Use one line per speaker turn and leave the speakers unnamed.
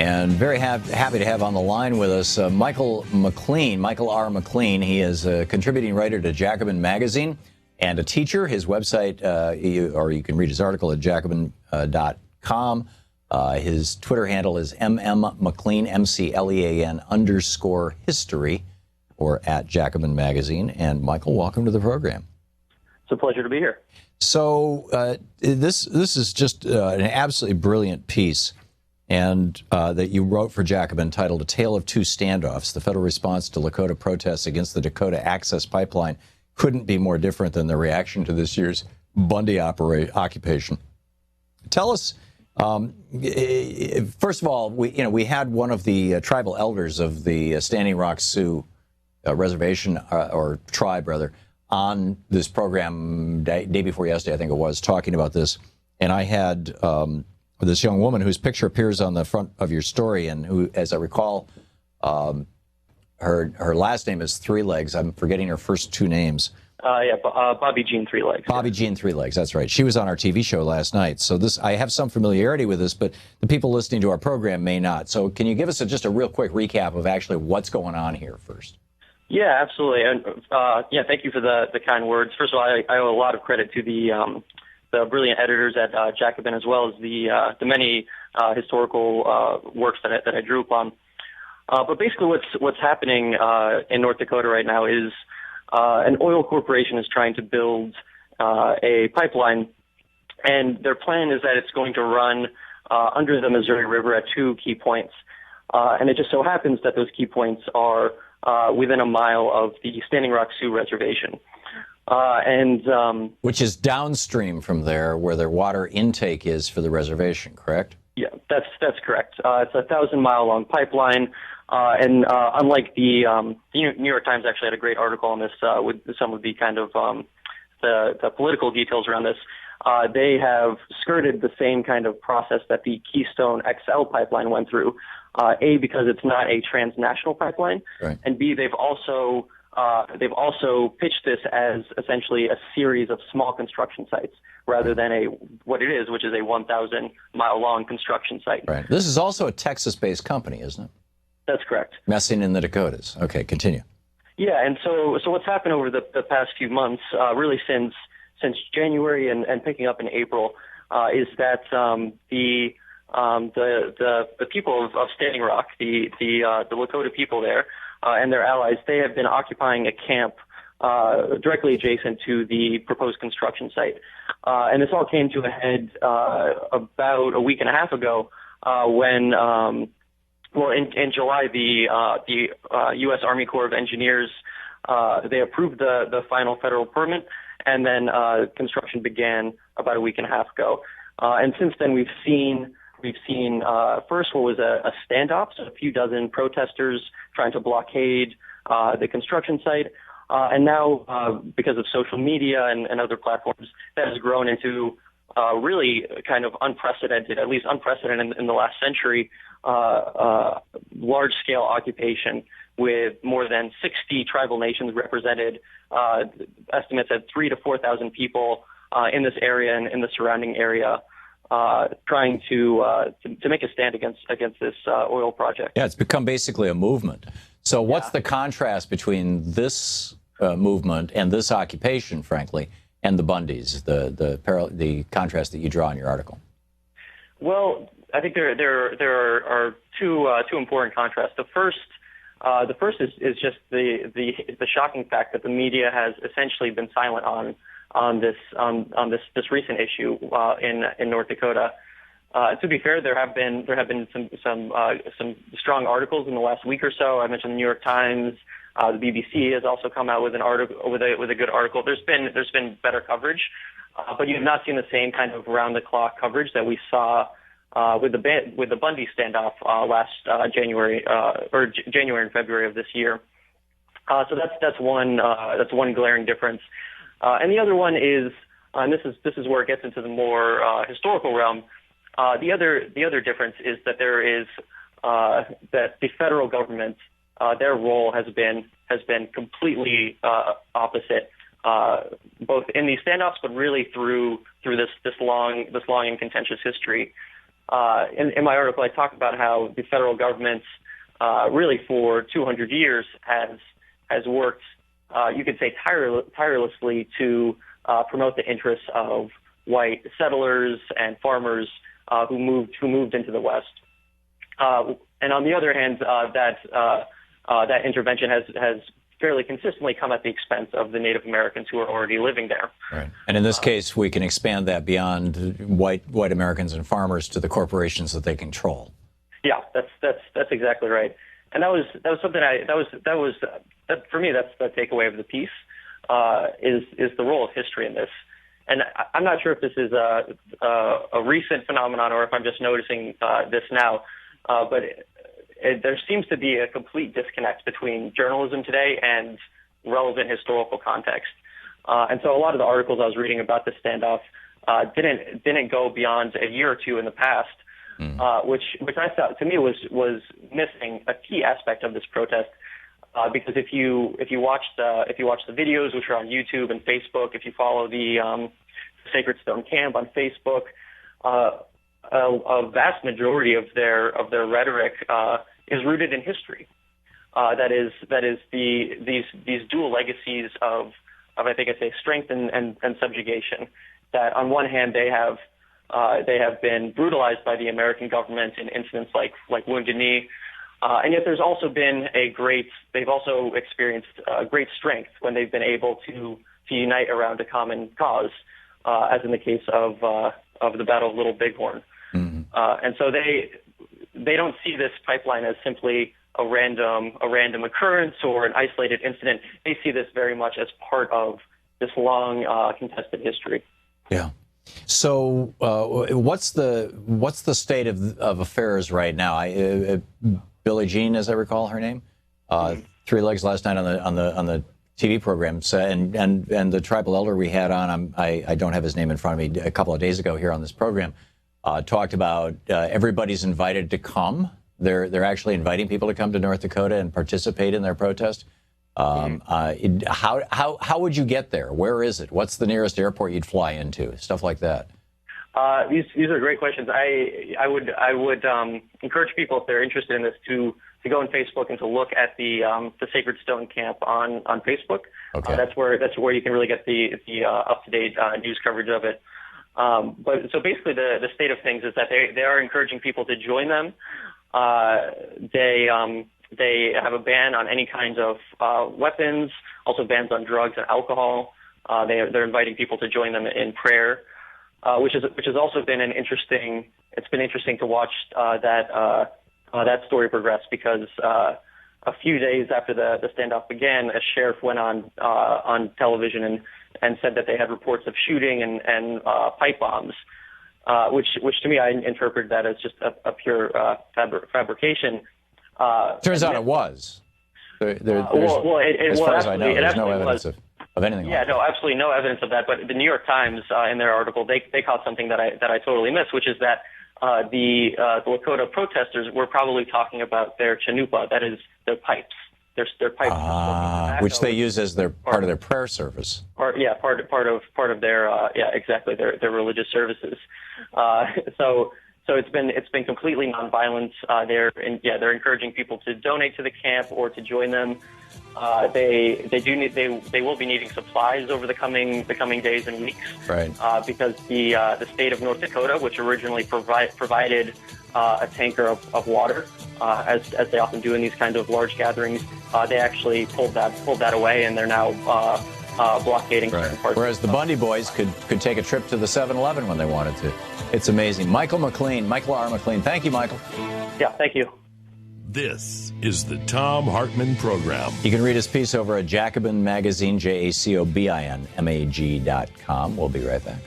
And very happy to have on the line with us Michael McClean, Michael R. McClean. He is a contributing writer to Jacobin Magazine and a teacher. His website, or you can read his article at jacobin.com. His Twitter handle is McClean, MCLEAN_history, or at Jacobin Magazine. And Michael, welcome to the program.
It's a pleasure to be here.
So this is just an absolutely brilliant piece, and that you wrote for Jacobin, titled "A Tale of Two Standoffs: The Federal Response to Lakota Protests Against the Dakota Access Pipeline Couldn't Be More Different Than the Reaction to This Year's Bundy Occupation." Tell us, first of all, we had one of the tribal elders of the Standing Rock Sioux reservation, or tribe rather, on this program day before yesterday, I think it was, talking about this. And I had this young woman whose picture appears on the front of your story, and who, as I recall, her last name is Three Legs. I'm forgetting her first two names.
Bobby Jean Three Legs.
Bobby Jean Three Legs, that's right. She was on our TV show last night. So I have some familiarity with this, but the people listening to our program may not. So can you give us just a real quick recap of actually what's going on here first?
Yeah, absolutely. And thank you for the kind words. First of all, I owe a lot of credit to the brilliant editors at Jacobin, as well as the many historical works that I drew upon. But basically, what's happening in North Dakota right now is an oil corporation is trying to build a pipeline, and their plan is that it's going to run under the Missouri River at two key points. And it just so happens that those key points are within a mile of the Standing Rock Sioux Reservation.
Which is downstream from there, where their water intake is for the reservation, correct?
Yeah, that's correct. It's a 1,000-mile long pipeline, and unlike the New York Times actually had a great article on this with some of the kind of the political details around this. They have skirted the same kind of process that the Keystone XL pipeline went through. A, because it's not a transnational pipeline,
right,
and B, they've also pitched this as essentially a series of small construction sites rather than what it is, which is a 1,000-mile long construction site.
Right. This is also a Texas-based company, isn't it?
That's correct.
Messing in the Dakotas. Okay, continue.
Yeah, and so what's happened over the past few months, really since January and picking up in April, is that the people of Standing Rock, the Lakota people there, and their allies, they have been occupying a camp directly adjacent to the proposed construction site. And this all came to a head about a week and a half ago when, in July, the U.S. Army Corps of Engineers, they approved the final federal permit, and then construction began about a week and a half ago. And since then, we've seen first what was a standoff, so a few dozen protesters trying to blockade the construction site. And now, because of social media and other platforms, that has grown into really kind of unprecedented, at least unprecedented in the last century, large-scale occupation with more than 60 tribal nations represented, estimates at 3,000 to 4,000 people in this area and in the surrounding area, trying to make a stand against this oil project.
Yeah, it's become basically a movement. So what's the contrast between this movement and this occupation, frankly, and the Bundys, the contrast that you draw in your article?
Well, I think there are two important contrasts. The first is just the shocking fact that the media has essentially been silent on this recent issue in North Dakota. To be fair, there have been some strong articles in the last week or so. I mentioned the New York Times. The BBC has also come out with an article with a good article. There's been better coverage, but you have not seen the same kind of round the clock coverage that we saw with the Bundy standoff last January and February of this year. So that's one glaring difference. And the other one is, and this is where it gets into the more historical realm. The other difference is that there is that the federal government, their role has been completely opposite, both in these standoffs, but really through this long and contentious history. in my article, I talk about how the federal government really for 200 years has worked, you could say, tirelessly to promote the interests of white settlers and farmers who moved into the West. And on the other hand, that intervention has fairly consistently come at the expense of the Native Americans who are already living there.
Right. And in this case, we can expand that beyond white Americans and farmers to the corporations that they control. Yeah,
that's exactly right. And that was something that for me, that's the takeaway of the piece, is the role of history in this. And I'm not sure if this is a recent phenomenon or if I'm just noticing this now, but there seems to be a complete disconnect between journalism today and relevant historical context. And so a lot of the articles I was reading about the standoff didn't go beyond a year or two in the past, which I thought to me was missing a key aspect of this protest. Because if you watch the videos, which are on YouTube and Facebook, if you follow the Sacred Stone Camp on Facebook, a vast majority of their rhetoric is rooted in history. That is these dual legacies of I think I'd say strength and subjugation. That on one hand they have been brutalized by the American government in incidents like Wounded Knee, and yet there's also been they've also experienced great strength when they've been able to unite around a common cause, as in the case of the Battle of Little Bighorn. Mm-hmm. And so they don't see this pipeline as simply a random occurrence or an isolated incident. They see this very much as part of this long contested history.
Yeah. So what's the state of affairs right now? Billie Jean, as I recall her name, Three Legs last night on the TV program, and the tribal elder we had on, I don't have his name in front of me, a couple of days ago here on this program, talked about everybody's invited to come. They're actually inviting people to come to North Dakota and participate in their protest. How would you get there? Where is it? What's the nearest airport you'd fly into? Stuff like that.
These are great questions. I would encourage people, if they're interested in this, to go on Facebook and to look at the Sacred Stone Camp on Facebook. Okay. That's where you can really get the up-to-date news coverage of it. But so basically, the state of things is that they are encouraging people to join them. They have a ban on any kinds of weapons, also bans on drugs and alcohol. They're inviting people to join them in prayer, which has also been interesting to watch that story progress, because a few days after the standoff began, a sheriff went on television and said that they had reports of shooting and pipe bombs, which to me, I interpret that as just a pure fabrication.
Turns out it was. As far as I know, there's no evidence of anything.
Yeah, no, absolutely no evidence of that. But the New York Times, in their article, they caught something that I totally missed, which is that the Lakota protesters were probably talking about their chanupa, that is their pipes. Their pipes,
which they use as part of their prayer service.
Part of their exactly their religious services. So it's been completely nonviolent. They're encouraging people to donate to the camp or to join them. They will be needing supplies over the coming days and weeks. Right. Because the state of North Dakota, which originally provided a tanker of water, as they often do in these kinds of large gatherings, they actually pulled that away, and they're now blockading certain parts.
Whereas the Bundy boys could take a trip to the 7-Eleven when they wanted to. It's amazing. Michael R. McClean. Thank you, Michael.
Yeah, thank you.
This is the Thom Hartmann Program.
You can read his piece over at Jacobin Magazine, JACOBIN MAG.com. We'll be right back.